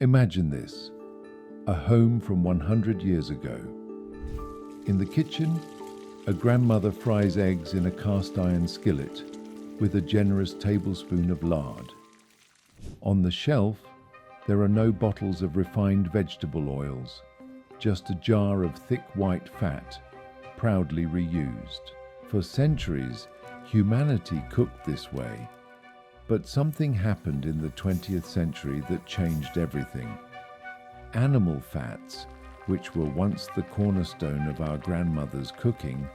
Imagine this, a home from 100 years ago. In the kitchen, a grandmother fries eggs in a cast iron skillet with a generous tablespoon of lard. On the shelf, there are no bottles of refined vegetable oils, just a jar of thick white fat, proudly reused. For centuries, humanity cooked this way, but something happened in the 20th century that changed everything. Animal fats, which were once the cornerstone of our grandmother's cooking,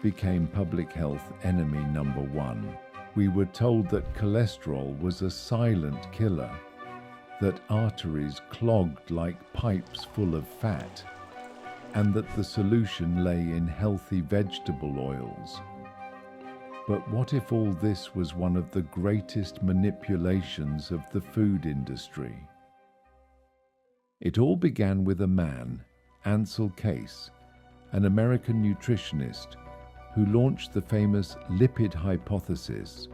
became public health enemy number one. We were told that cholesterol was a silent killer, that arteries clogged like pipes full of fat, and that the solution lay in healthy vegetable oils. But what if all this was one of the greatest manipulations of the food industry? It all began with a man, Ansel Keys, an American nutritionist, who launched the famous lipid hypothesis,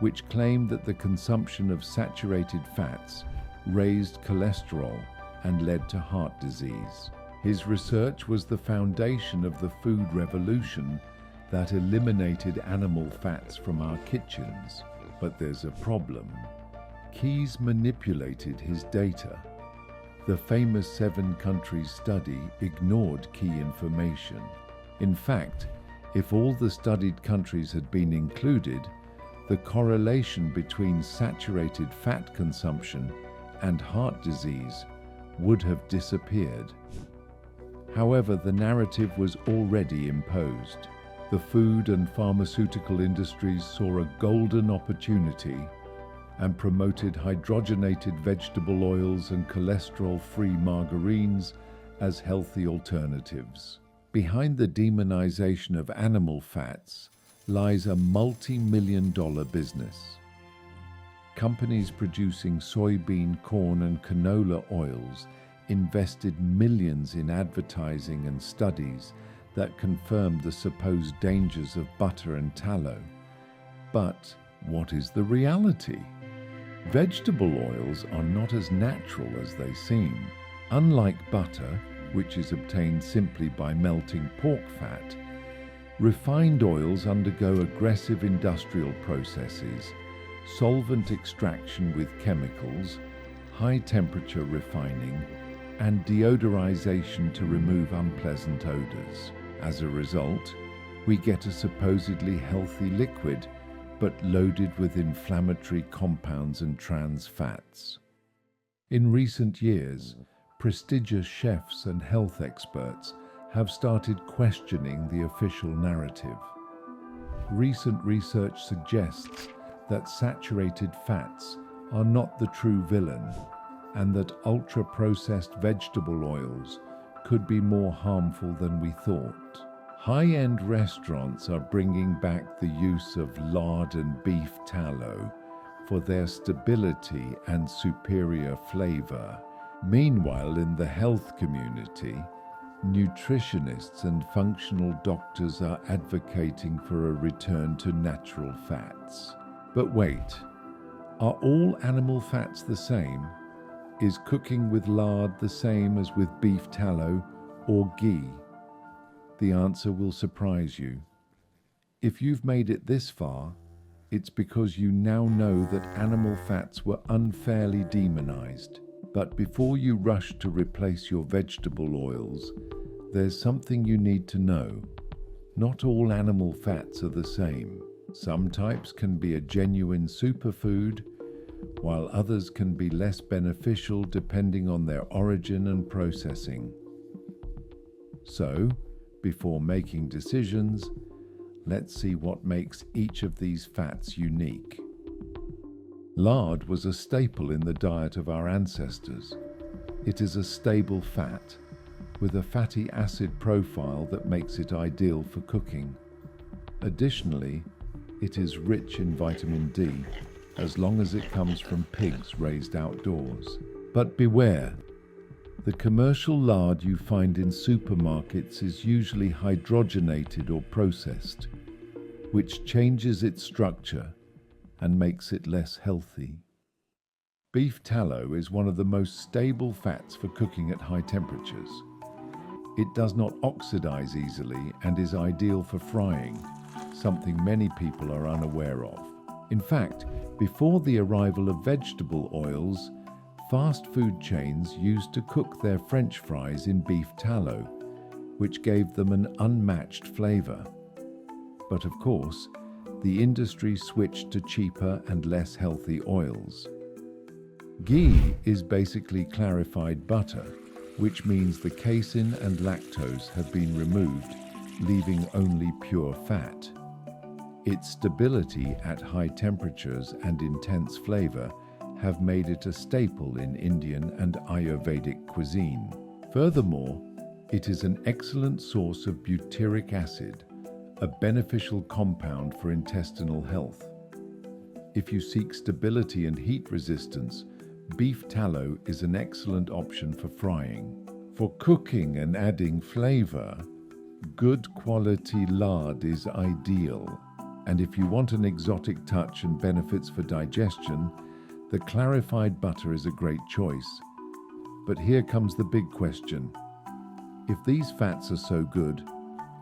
which claimed that the consumption of saturated fats raised cholesterol and led to heart disease. His research was the foundation of the food revolution that eliminated animal fats from our kitchens. But there's a problem. Keys manipulated his data. The famous 7-country study ignored key information. In fact, if all the studied countries had been included, the correlation between saturated fat consumption and heart disease would have disappeared. However, the narrative was already imposed. The food and pharmaceutical industries saw a golden opportunity and promoted hydrogenated vegetable oils and cholesterol-free margarines as healthy alternatives. Behind the demonization of animal fats lies a multi-million-dollar business. Companies producing soybean, corn, and canola oils invested millions in advertising and studies that confirmed the supposed dangers of butter and tallow. But what is the reality? Vegetable oils are not as natural as they seem. Unlike butter, which is obtained simply by melting pork fat, refined oils undergo aggressive industrial processes, solvent extraction with chemicals, high-temperature refining, and deodorization to remove unpleasant odors. As a result, we get a supposedly healthy liquid, but loaded with inflammatory compounds and trans fats. In recent years, prestigious chefs and health experts have started questioning the official narrative. Recent research suggests that saturated fats are not the true villain, and that ultra-processed vegetable oils could be more harmful than we thought. High-end restaurants are bringing back the use of lard and beef tallow for their stability and superior flavor. Meanwhile, in the health community, nutritionists and functional doctors are advocating for a return to natural fats. But wait, are all animal fats the same? Is cooking with lard the same as with beef tallow or ghee? The answer will surprise you. If you've made it this far, it's because you now know that animal fats were unfairly demonized. But before you rush to replace your vegetable oils, there's something you need to know. Not all animal fats are the same. Some types can be a genuine superfood, while others can be less beneficial depending on their origin and processing. So, before making decisions, let's see what makes each of these fats unique. Lard was a staple in the diet of our ancestors. It is a stable fat, with a fatty acid profile that makes it ideal for cooking. Additionally, it is rich in vitamin D, as long as it comes from pigs raised outdoors. But beware, the commercial lard you find in supermarkets is usually hydrogenated or processed, which changes its structure and makes it less healthy. Beef tallow is one of the most stable fats for cooking at high temperatures. It does not oxidize easily and is ideal for frying, something many people are unaware of. In fact, before the arrival of vegetable oils, fast food chains used to cook their French fries in beef tallow, which gave them an unmatched flavor. But of course, the industry switched to cheaper and less healthy oils. Ghee is basically clarified butter, which means the casein and lactose have been removed, leaving only pure fat. Its stability at high temperatures and intense flavor have made it a staple in Indian and Ayurvedic cuisine. Furthermore, it is an excellent source of butyric acid, a beneficial compound for intestinal health. If you seek stability and heat resistance, beef tallow is an excellent option for frying. For cooking and adding flavor, good quality lard is ideal. And if you want an exotic touch and benefits for digestion, the clarified butter is a great choice. But here comes the big question. If these fats are so good,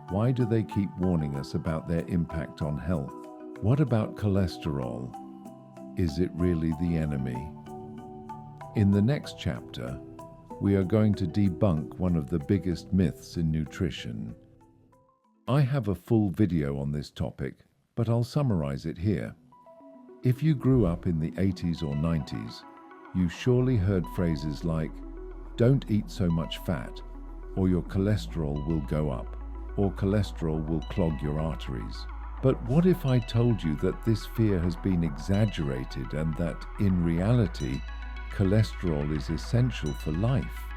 why do they keep warning us about their impact on health? What about cholesterol? Is it really the enemy? In the next chapter, we are going to debunk one of the biggest myths in nutrition. I have a full video on this topic, but I'll summarize it here. If you grew up in the 80s or 90s, you surely heard phrases like, "Don't eat so much fat," or "Your cholesterol will go up," or "Cholesterol will clog your arteries." But what if I told you that this fear has been exaggerated and that, in reality, cholesterol is essential for life?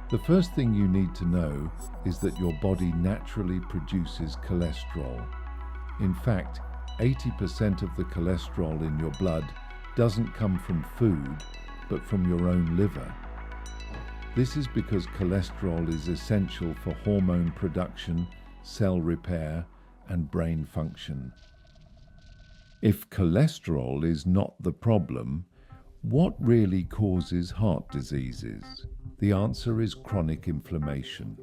The first thing you need to know is that your body naturally produces cholesterol. In fact, 80% of the cholesterol in your blood doesn't come from food, but from your own liver. This is because cholesterol is essential for hormone production, cell repair, and brain function. If cholesterol is not the problem, what really causes heart diseases? The answer is chronic inflammation.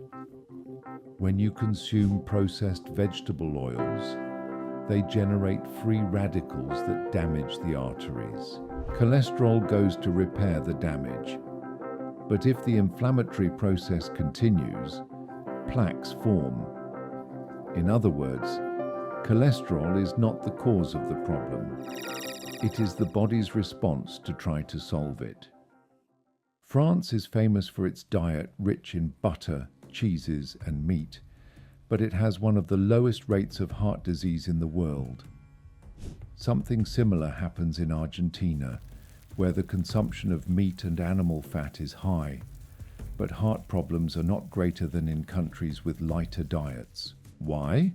When you consume processed vegetable oils, they generate free radicals that damage the arteries. Cholesterol goes to repair the damage. But if the inflammatory process continues, plaques form. In other words, cholesterol is not the cause of the problem. It is the body's response to try to solve it. France is famous for its diet rich in butter, cheeses, and meat, but it has one of the lowest rates of heart disease in the world. Something similar happens in Argentina, where the consumption of meat and animal fat is high, but heart problems are not greater than in countries with lighter diets. Why?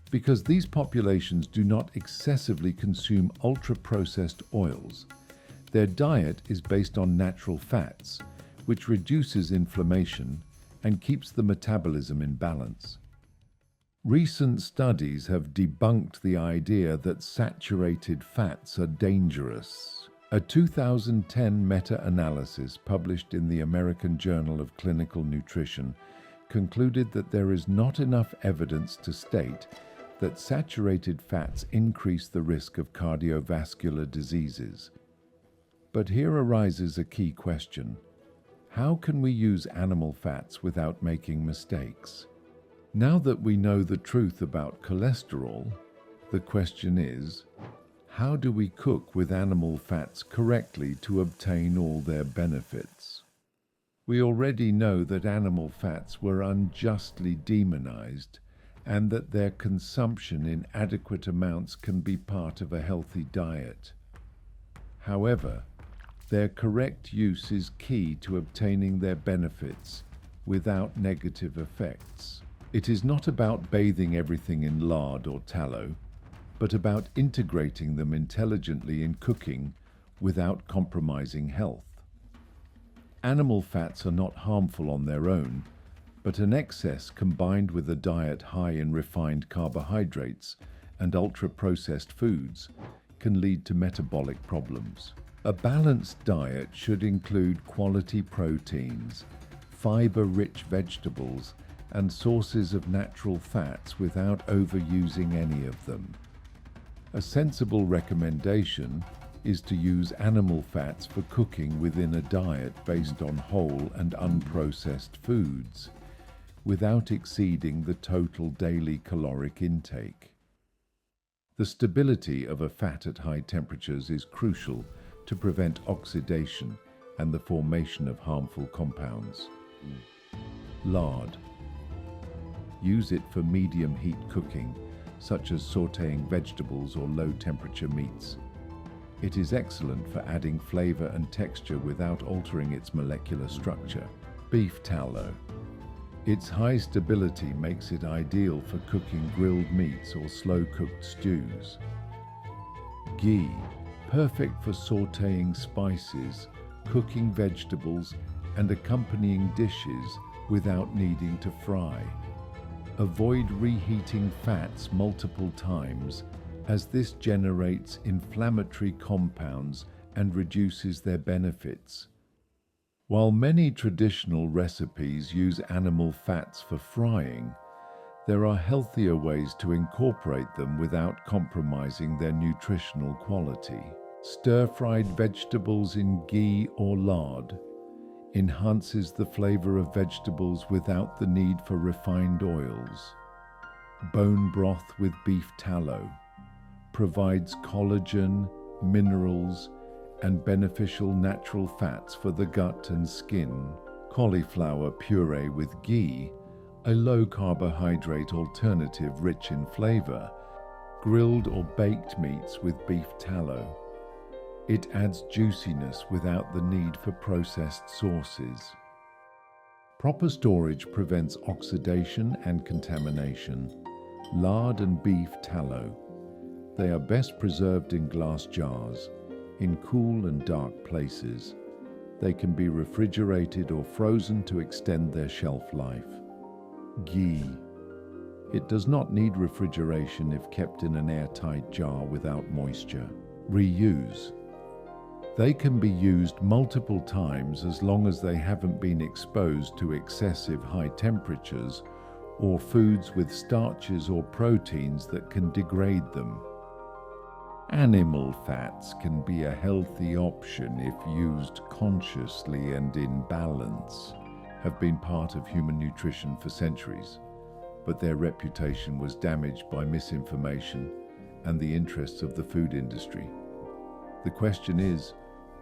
Because these populations do not excessively consume ultra-processed oils. Their diet is based on natural fats, which reduces inflammation and keeps the metabolism in balance. Recent studies have debunked the idea that saturated fats are dangerous. A 2010 meta-analysis published in the American Journal of Clinical Nutrition concluded that there is not enough evidence to state that saturated fats increase the risk of cardiovascular diseases. But here arises a key question. How can we use animal fats without making mistakes? Now that we know the truth about cholesterol, the question is, how do we cook with animal fats correctly to obtain all their benefits? We already know that animal fats were unjustly demonized and that their consumption in adequate amounts can be part of a healthy diet. However, their correct use is key to obtaining their benefits without negative effects. It is not about bathing everything in lard or tallow, but about integrating them intelligently in cooking without compromising health. Animal fats are not harmful on their own, but an excess combined with a diet high in refined carbohydrates and ultra-processed foods can lead to metabolic problems. A balanced diet should include quality proteins, fiber-rich vegetables, and sources of natural fats without overusing any of them. A sensible recommendation is to use animal fats for cooking within a diet based on whole and unprocessed foods, without exceeding the total daily caloric intake. The stability of a fat at high temperatures is crucial to prevent oxidation and the formation of harmful compounds. Lard. Use it for medium heat cooking, such as sautéing vegetables or low-temperature meats. It is excellent for adding flavor and texture without altering its molecular structure. Beef tallow. Its high stability makes it ideal for cooking grilled meats or slow-cooked stews. Ghee. Perfect for sautéing spices, cooking vegetables, and accompanying dishes without needing to fry. Avoid reheating fats multiple times, as this generates inflammatory compounds and reduces their benefits. While many traditional recipes use animal fats for frying, there are healthier ways to incorporate them without compromising their nutritional quality. Stir-fried vegetables in ghee or lard enhances the flavor of vegetables without the need for refined oils. Bone broth with beef tallow provides collagen, minerals, and beneficial natural fats for the gut and skin. Cauliflower puree with ghee, a low-carbohydrate alternative rich in flavor. Grilled or baked meats with beef tallow. It adds juiciness without the need for processed sauces. Proper storage prevents oxidation and contamination. Lard and beef tallow. They are best preserved in glass jars, in cool and dark places. They can be refrigerated or frozen to extend their shelf life. Ghee. It does not need refrigeration if kept in an airtight jar without moisture. Reuse. They can be used multiple times as long as they haven't been exposed to excessive high temperatures or foods with starches or proteins that can degrade them. Animal fats can be a healthy option if used consciously and in balance. Have been part of human nutrition for centuries, but their reputation was damaged by misinformation and the interests of the food industry. The question is,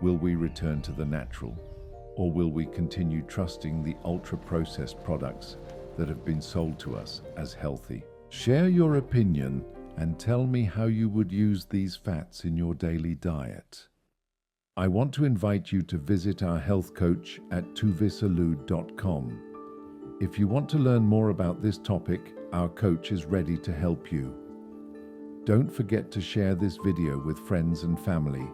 will we return to the natural, or will we continue trusting the ultra-processed products that have been sold to us as healthy? Share your opinion and tell me how you would use these fats in your daily diet. I want to invite you to visit our health coach at tuvisalud.com. If you want to learn more about this topic, our coach is ready to help you. Don't forget to share this video with friends and family